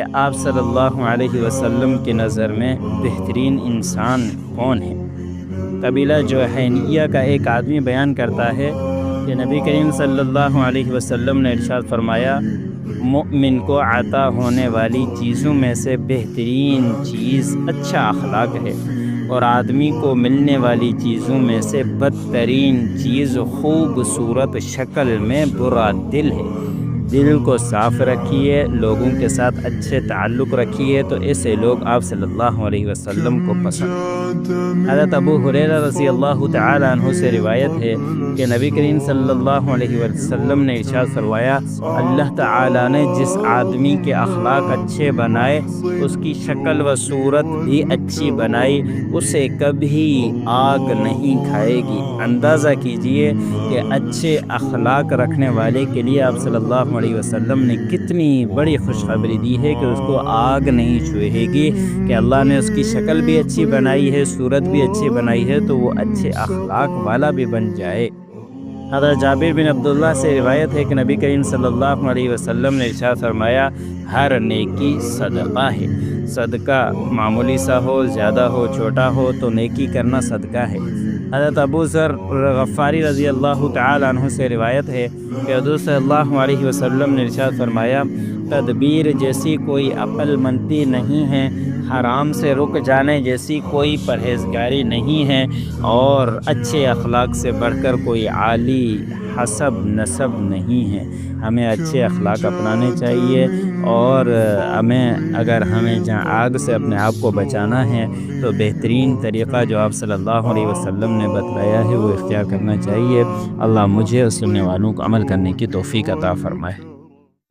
کہ آپ صلی اللہ علیہ وسلم کی نظر میں بہترین انسان کون ہے؟ قبیلہ جوہینیہ کا ایک آدمی بیان کرتا ہے کہ نبی کریم صلی اللہ علیہ وسلم نے ارشاد فرمایا، مومن کو عطا ہونے والی چیزوں میں سے بہترین چیز اچھا اخلاق ہے، اور آدمی کو ملنے والی چیزوں میں سے بدترین چیز خوبصورت شکل میں برا دل ہے۔ دل کو صاف رکھیے، لوگوں کے ساتھ اچھے تعلق رکھیے، تو ایسے لوگ آپ صلی اللہ علیہ وسلم کو پسند۔ حضرت ابو ہریرہ رضی اللہ تعالی عنہ سے روایت ہے کہ نبی کریم صلی اللہ علیہ وسلم نے ارشاد فرمایا، اللہ تعالی نے جس آدمی کے اخلاق اچھے بنائے، اس کی شکل و صورت بھی اچھی بنائی، اسے کبھی آگ نہیں کھائے گی۔ اندازہ کیجئے کہ اچھے اخلاق رکھنے والے کے لیے آپ صلی اللہ علیہ وسلم نے کتنی بڑی خوشخبری دی ہے کہ اس کو آگ نہیں چھوئے گی، کہ اللہ نے اس کی شکل بھی اچھی بنائی ہے، صورت بھی اچھی بنائی ہے، تو وہ اچھے اخلاق والا بھی بن جائے۔ حضرت جابر بن عبداللہ سے روایت ہے کہ نبی کریم صلی اللہ علیہ وسلم نے ارشاد فرمایا، ہر نیکی صدقہ ہے۔ صدقہ معمولی سا ہو، زیادہ ہو، چھوٹا ہو، تو نیکی کرنا صدقہ ہے۔ حضرت ابو ذر غفاری رضی اللہ تعالی عنہ سے روایت ہے کہ حضور صلی اللہ علیہ وسلم نے ارشاد فرمایا، تدبیر جیسی کوئی عقل مندی نہیں ہے، حرام سے رک جانے جیسی کوئی پرہیزگاری نہیں ہے، اور اچھے اخلاق سے بڑھ کر کوئی عالی حسب نسب نہیں ہے۔ ہمیں اچھے اخلاق اپنانے چاہیے، اور اگر ہمیں جہاں آگ سے اپنے آپ کو بچانا ہے تو بہترین طریقہ جو آپ صلی اللہ علیہ وسلم نے بتلایا ہے وہ اختیار کرنا چاہیے۔ اللہ مجھے اور سننے والوں کو عمل کرنے کی توفیق عطا فرمائے۔